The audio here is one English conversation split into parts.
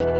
Well,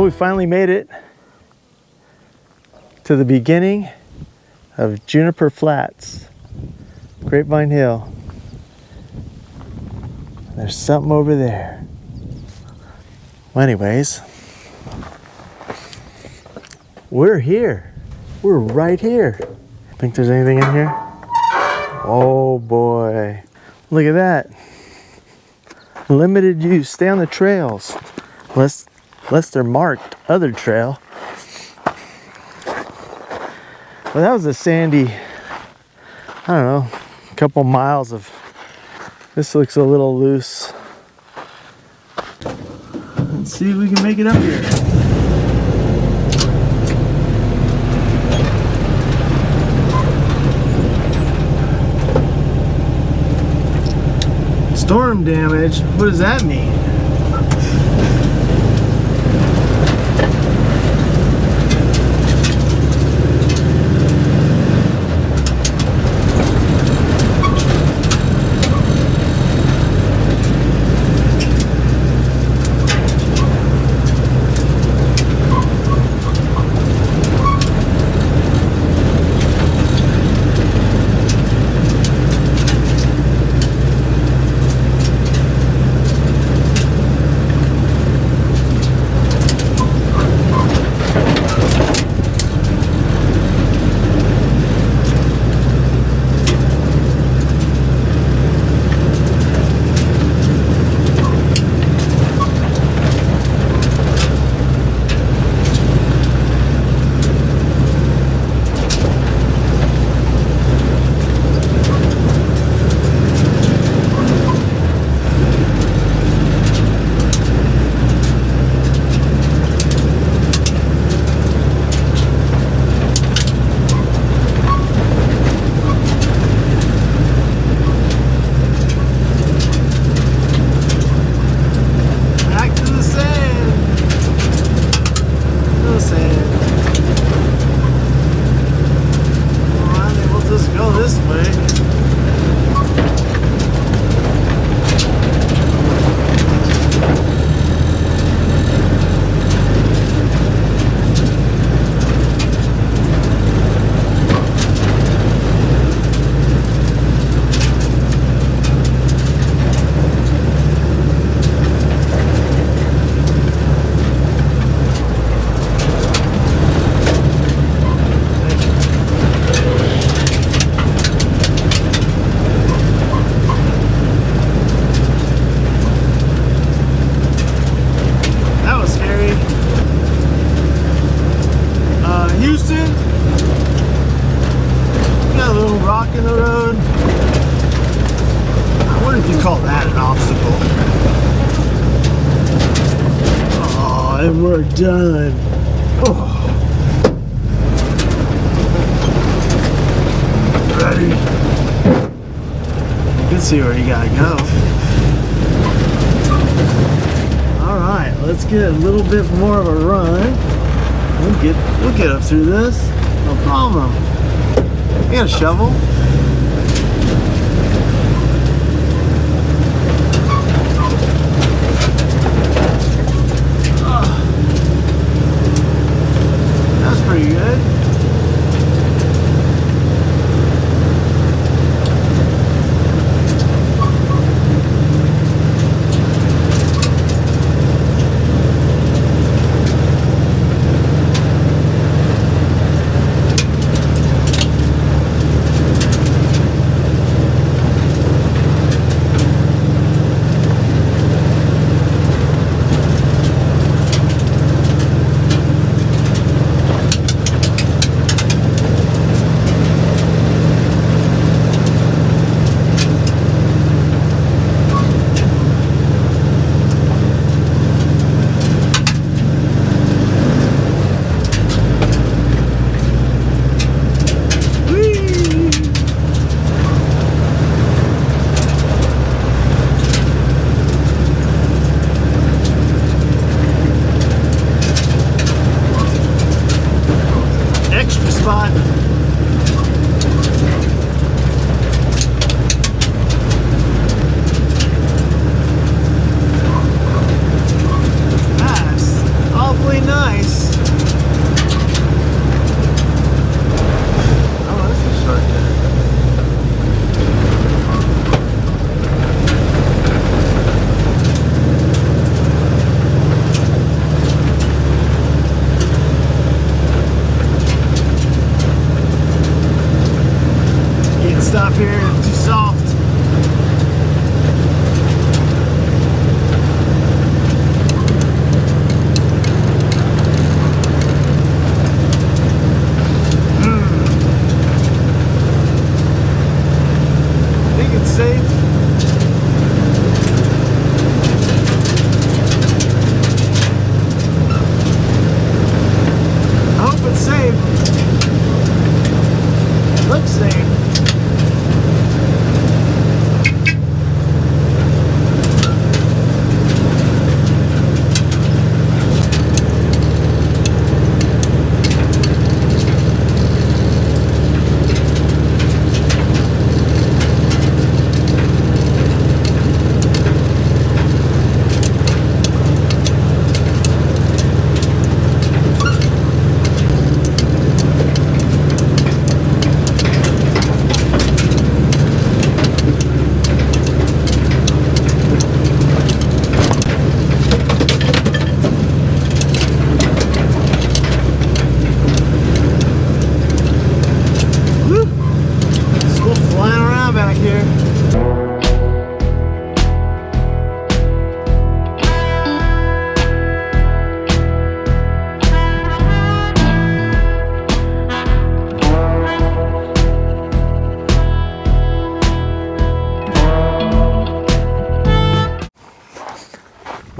we finally made it to the beginning of Juniper Flats, Grapevine Hill. There's something over there. Well, anyways, we're here. We're right here. Think there's anything in here? Oh boy, look at that. Limited use, stay on the trails. Unless they're marked other trail. Well, that was a sandy, I don't know, a couple miles of, this looks a little loose. Let's see if we can make it up here. Storm damage? What does that mean? Houston, got a little rock in the road. I wonder if you call that an obstacle. Oh, and we're done. Oh. Ready? You can see where you gotta go. Alright, let's get a little bit more of a run. We'll get up through this, no problem. You got a shovel? That's pretty good.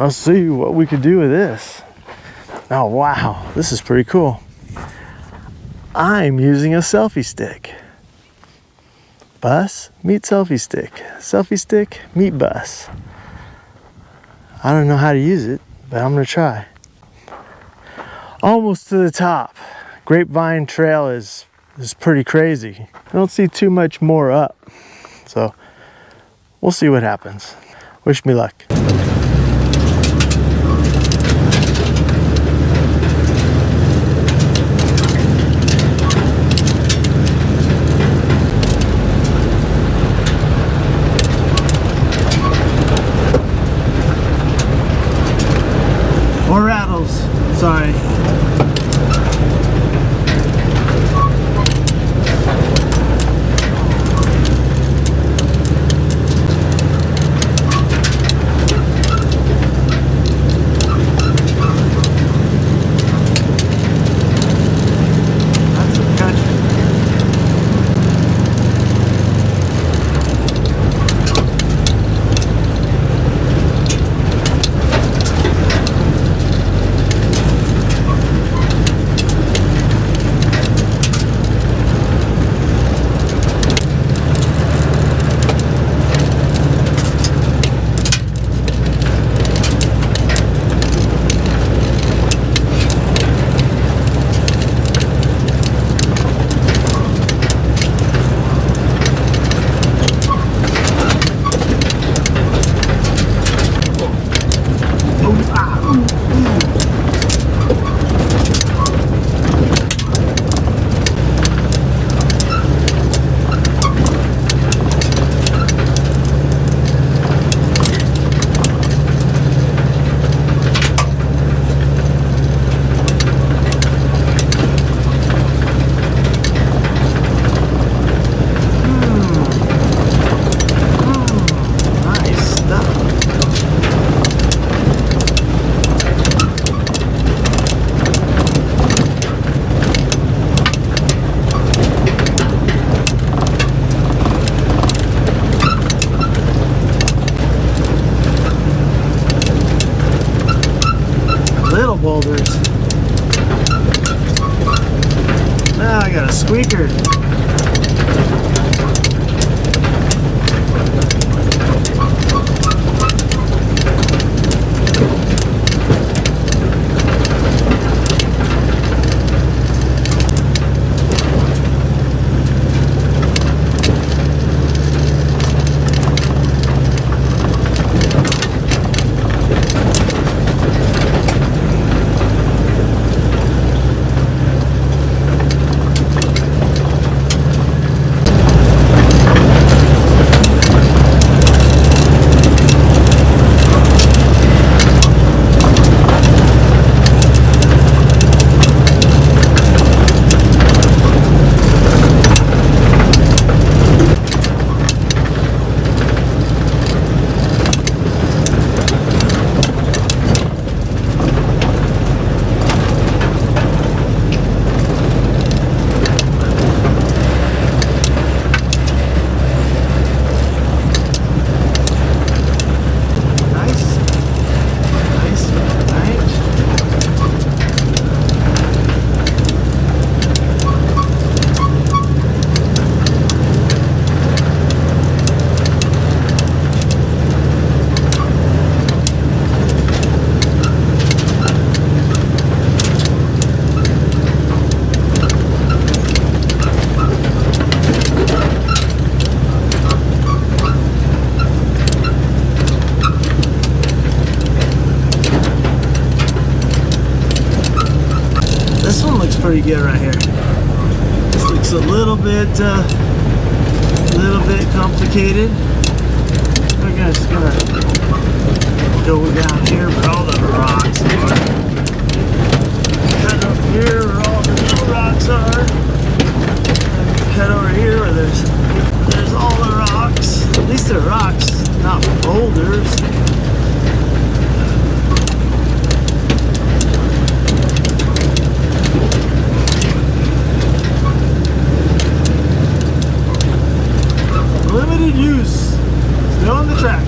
let's see what we could do with this. Oh wow, this is pretty cool. I'm using a selfie stick. Bus, meet selfie stick. Selfie stick, meet bus. I don't know how to use it, but I'm gonna try. Almost to the top. Grapevine Trail is pretty crazy. I don't see too much more up, so we'll see what happens. Wish me luck. More rattles, sorry. Boulders. Now I got a squeaker. Pretty good right here. This looks a little bit complicated. We're just gonna go down here where all the rocks are. Cut up here where all the little rocks are. Cut over here where there's all the rocks. At least they're rocks, not boulders. Limited use. Still on the track.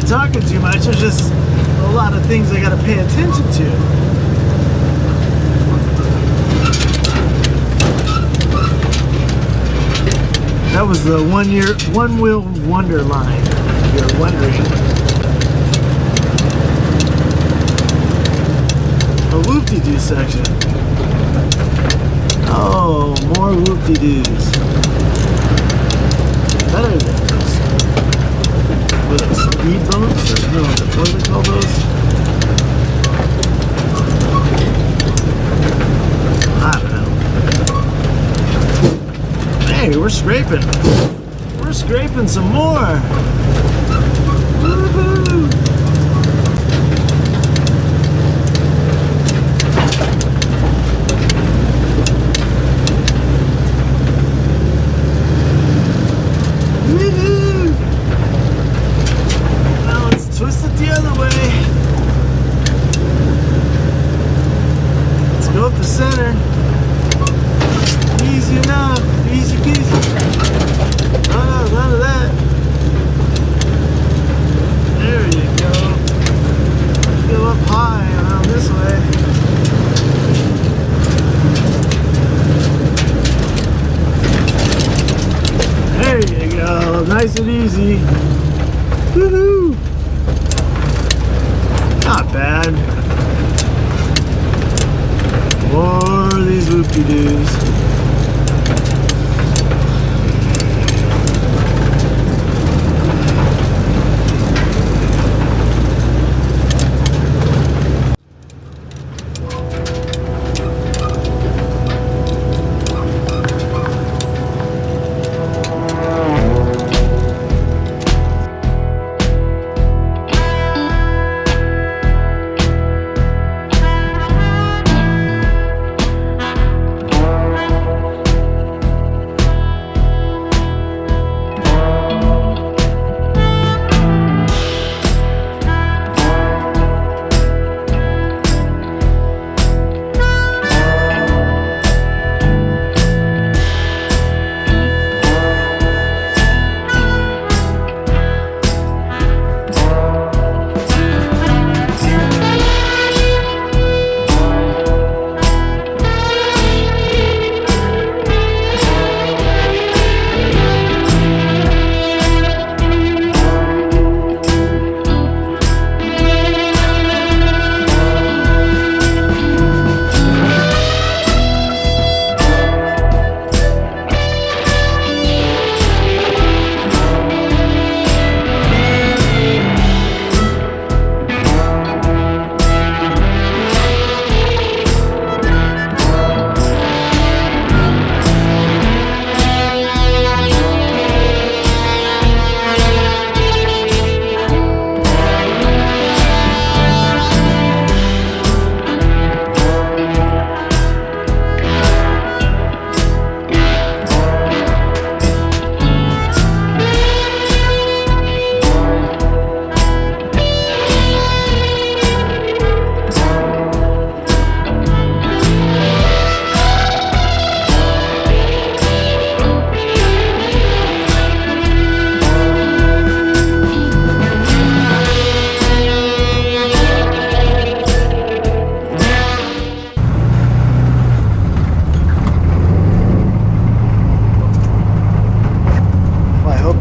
not talking too much. There's just a lot of things I gotta pay attention to. That was the one wheel wonder line, if you're wondering. A whoop-de-doo section. Oh, more whoop-de-doos. Better than those. What are those, speed bumps? Or no, what do they call those? I don't know. Hey, we're scraping. We're scraping some more. Woohoo! Up the center. Easy enough. Easy peasy. None of that. There you go. Go up high around this way. There you go. Nice and easy. Woohoo! Not bad. More of these whoop-de-doos.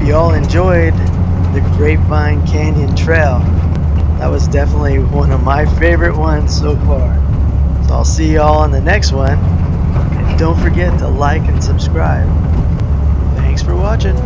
Y'all enjoyed the Grapevine Canyon Trail. That was definitely one of my favorite ones so far. So I'll see y'all on the next one. And don't forget to like and subscribe. Thanks for watching.